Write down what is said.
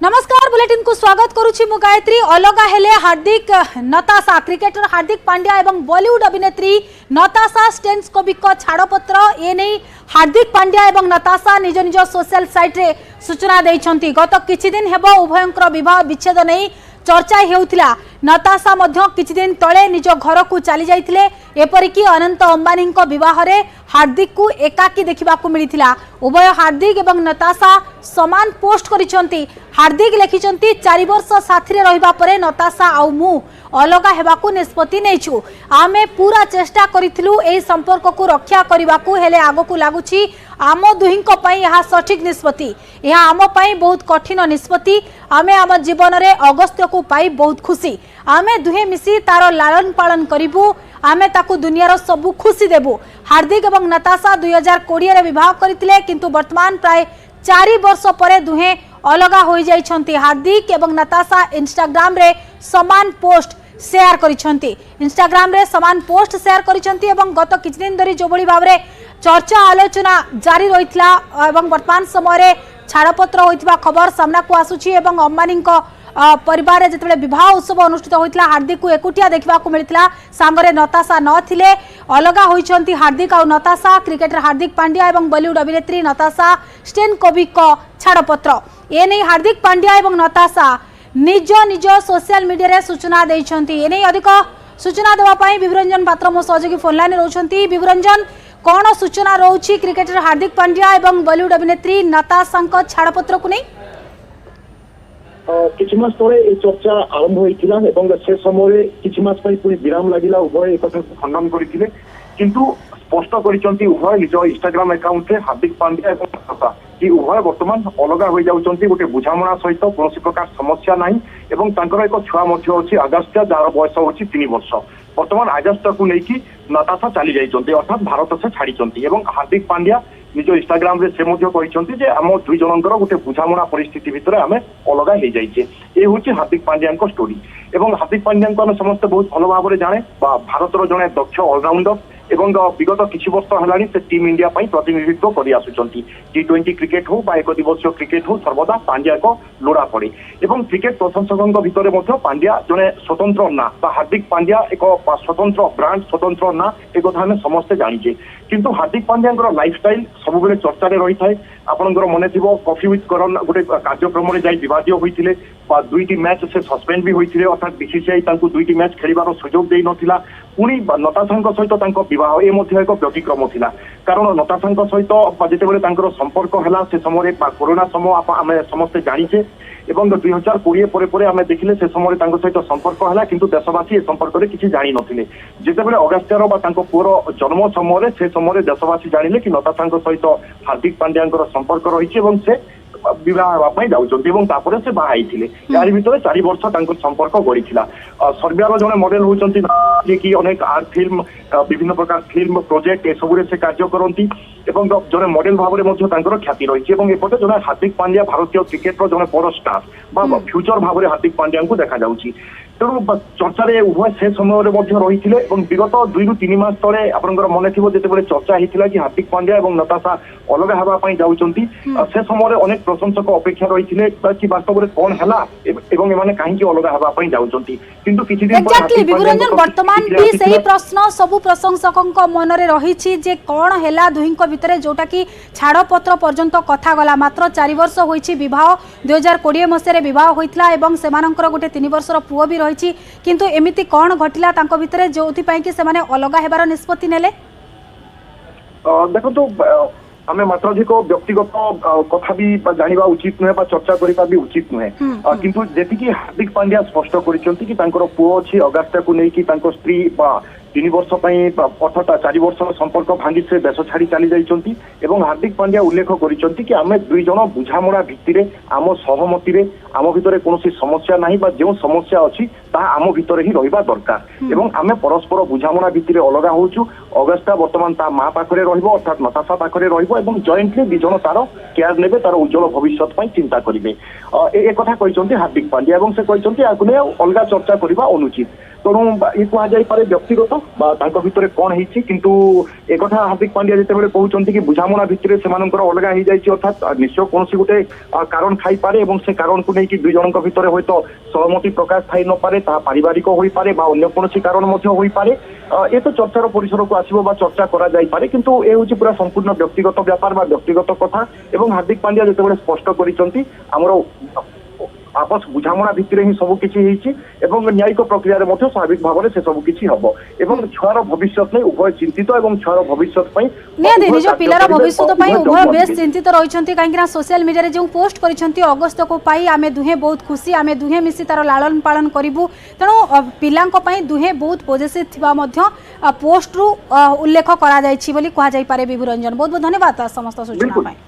नमस्कार बुलेटिन को स्वागत करुछि मु गायत्री। अलगा हेले हार्दिक नताशा क्रिकेटर हार्दिक पांड्या एवं बॉलीवुड अभिनेत्री नताशा स्टेन्कोविक छाड़पत्र एने हार्दिक पांड्या एवं नताशा निज निज सोशल साइट रे सूचना दैछंती। गत किछि दिन हेबो उभयंकर विवाह विच्छेद नै चर्चा हेउथिला। नताशा मध्य किछि दिन तळे निज घर को चली जाइथिले। एपरिकी अनंत अंबानी विवाह रे हार्दिक को एकाकी देखा मिलता। उभय हार्दिक एवं नताशा समान पोस्ट करिसंती। हार्दिक लिखिसंती 4 वर्ष साथी रे रहिबा परे नताशा आउ मु अलगा हेबाकू निष्पत्ति नेछु। आमे पूरा चेष्टा करिथिलु एई संपर्क को रक्षा करिबाकू, हेले आगकू लागुछि आम दुहिंक पई यहा सठिक निष्पत्ति। यहा आम पई बहुत कठिन निष्पत्ति। आमे आम जीवन रे अगस्त्य को पाई बहुत खुशी। आमे दुहे मिसी तार लालन पालन करिबू। आमे ताकू दुनियार सबु खुशी देबू। हार्दिक एवं नताशा 2020 रे विवाह करथिले, किंतु वर्तमान प्राय 4 वर्ष परे दुहे अलगा हो जाइछंती। हार्दिक एवं नताशा इंस्टाग्राम रे समान पोस्ट शेयर करिछंती। इंस्टाग्राम रे समान पोस्ट शेयर करिछंती एवं गत किछ दिन धरि जो बळी भाबरे चर्चा आलोचना जारी रहितला एवं वर्तमान समय रे छाड़पत्र होइतबा खबर सामना को आसुछि। एवं अंबानी परिवार रे जतबेले विवाह उत्सव अनुष्ठित होइतला हार्दिक को एकुटिया देखबा को मिलतिला। सांगरे नताशा नथिले। अलगा होइछंती हार्दिक और नताशा। क्रिकेटर हार्दिक पांड्या एवं बॉलीवुड अभिनेत्री नताशा स्टेन्कोविक छाड़पत्र एने हार्दिक पांड्या एवं नताशा निज निज सोशल मीडिया रे सूचना दैछंती। एने अधिक सूचना देवा पई विभुरंजन पात्र मो सहयोगी फोन लाइन रहउछंती। विभुरंजन, कोन सूचना रहउछि क्रिकेटर हार्दिक पांड्या एवं बॉलीवुड अभिनेत्री नताशा छाड़पत्र को नै? किछि मास तले ए चर्चा आरंभ होइतिला एवं से समय किछि मास पई पुरी विराम लागिला। उभय एक कथा खंडन करिथिले, किंतु स्पष्ट करिसंती उभय निज इंस्टाग्राम अकाउंट रे हार्दिक पांड्या एवं नताशा कि उभय वर्तमान अलगा हो जाउचंती। गोटे बुझामणा सहित कोनोसी प्रकार समस्या नाही एवं तांकर एक छुआ मध्य अछि अगस्त्य, जार बयस होछि 3 वर्ष। वर्तमान अगस्त्य को लेकी नताशा चली जाइचंती, अर्थात भारत से छाड़ीचंती। एवं हार्दिक पांड्या निज इंस्टाग्राम रे से मध्य कहिसंती जे हम दुई जनकर गोटे बुझामणा परिस्थिति भितर आमे अलगा हो जाइछे। ए होछि हार्दिक पांड्या को स्टोरी। एवं हार्दिक पांड्या को हम समस्त बहुत भल भाव जाने भारतर जड़े दक्ष ऑलराउंडर एवं विगत किछि वर्ष हेलानी से टीम इंडिया पई प्रतिनिधित्व करि आसुचंती। T20 क्रिकेट हो बा एक दिवसीय क्रिकेट हो सर्वदा पांड्या को लोड़ा पड़े। एवं क्रिकेट प्रशंसकों भितर मध्य पांड्या जड़े स्वतंत्र ना बा हार्दिक पांड्या एक स्वतंत्र ब्रांड स्वतंत्र ना एक कथा हम समस्ते जानिचे। किंतु हार्दिक पांड्या लाइफस्टाइल सब बेले चर्चा रे रही थाए। आपनकर मने थिबो कॉफी विथ करण गोटे कार्यक्रम रे जाई विवाद होइतिले बा 2टी मैच से सस्पेंड भी होइतिले, अर्थात बीसीसीआई तांको 2टी मैच खेलिबार सुयोग देई नथिला। पुणी नताशाଙ୍କ सहित तांको विवाह ए मध्ये एक व्यतिक्रम थिला, कारण नताशाଙ୍କ सहित जेतेबेले तांकर संपर्क हला से समय कोरोना समय आमे समस्ते जानिचे। एवं 2020 परे परे आमे देखिले से समय तांको सहित संपर्क हला, किंतु देशवासी ए संपर्क रे किछि जानि नथिले। जेतेबेले अगस्त्यर बा तांको पुरो जन्म समय से समय देशवासी जानिले कि नताशाଙ୍କ सहित हार्दिक पांड्याଙ୍କର संपर्क रहिछि एवं से विवाह हेबा जाउचंती एवं तापरे से बाहा आइथिले। यार भितर 4 वर्ष तांको संपर्क गड़ीथिला। सर्बियार जने मॉडल होचंती जे कि अनेक आर्ट फिल्म विभिन्न प्रकार फिल्म प्रोजेक्ट ए सबुरे से कार्य करंती एवं जने मॉडल भाबरे मध्ये तांकर ख्याति रहिछि। एवं एपटे जने हार्दिक पांड्या भारतीय क्रिकेट रो जने बड़ स्टार बा फ्यूचर भाबरे हार्दिक पांड्या को देखा जाउछि। तेणु चर्चा उभय से समय रही है। विगत 2 ରୁ 3 मास तले आपंकर मन थी जिते चर्चा होता कि हार्दिक पांड्या और नताशा अलग होगापी जाऊँगी, से समय अनेक प्रशंसक अपेक्षा रही है कि वास्तव में कौन है कहीं अलग होगापी जाऊँगी। किंतु किछि दिन वर्तमान भी सही प्रश्न सबु प्रशंसकों मन में रही जे कौन है दुहिंक भितर जोटा कि छाड़पत्र पर्यंत कथा गला। मात्र 4 वर्ष होइछि विवाह 2020 मसीह विवाह होइतला एवं सेमानंकर गोटे 3 वर्षर पुओ भी रही। किंतु एमिति कौन घटिला तांको भितरे जोथि पई कि सेमाने अलगा हेबार निष्पत्ति नेले? देखो तो आमे मात्राधिक व्यक्तिगत कथा भी जानिबा उचित नुहे बा चर्चा करिबा भी उचित नुहे। किंतु जेति कि हार्दिक पांड्या स्पष्ट करिसंती कि तांकर पुओ अछि अगस्त्य को नै कि तांको स्त्री बा 3 वर्ष अर्थात 4 वर्ष संपर्क भांगी से देश छाड़ी चली जाइछंती। एवं हार्दिक पांड्या उल्लेख करिसंती कि आमे 2 जण बुझामणा भित्तिरे आम सहमति रे आम भितरे कोनोसी समस्या नाही बा जो समस्या अछि ता आम भितरे ही रहिबा दरकार। एवं आमे परस्पर बुझामणा भित्तिरे अलगा होउछु। अगस्त्या वर्तमान ता मां पाखरे रहिबो अर्थात नताशा पाखरे रहिबो एवं जॉइंटली 2 जण तार केयर नेबे, तार उज्जवल भविष्यत पई चिंता करिवे। ए कथा कहिसंती हार्दिक पांड्या एवं से कहिसंती आगुने अलगा चर्चा करिबा अनुचित। ତେଣୁ ये କୁହାଯାଇପାରେ ବ୍ୟକ୍ତିଗତ ବା ତାଙ୍କ ଭିତରେ କଣ ହେଇଛି କିନ୍ତୁ एकथा हार्दिक पांड्या जिते कहते कि बुझामणा भितर से अलगा हो जाए अर्थात निश्चय कौन गोटे कारण थी पारे से कारण को लेकिन दुई जन भितर हूँ सहमति प्रकाश थी न पारे पारिवारिक हो पारे अन्य कौन कारण हो पारे ये तो चर्चार परिसर को आसो चर्चा करा जाई पारे किंतु ये हूँ पूरा संपूर्ण व्यक्तिगत व्यापार व्यक्तिगत कथा एवं हार्दिक पांड्या जिते स्पष्ट कर आपस बुझामणा भितर ही सबकिछि होईछि एवं न्यायिक प्रक्रिया रे स्वाभाविक भाव में से सबकिछि हबो एवं छुआर भविष्य में उभय चिंतित एवं छुआर भविष्य निहाती निज पिलार भविष्य उभय बेस चिंतित रही कहीं सोशल मीडिया रे जो पोस्ट करिसेंती अगस्त को पाई आमे दुहे बहुत खुशी आमे दुहे मिसी तार लालन पालन करिवु तेणु पिलांको पई दुहे बहुत पॉजिटिव थिबा मध्य पोस्ट रु उल्लेख करा जायछि बोली कहा जाय पारे विभु रंजन बहुत बहुत धन्यवाद समस्त सूचना पाई।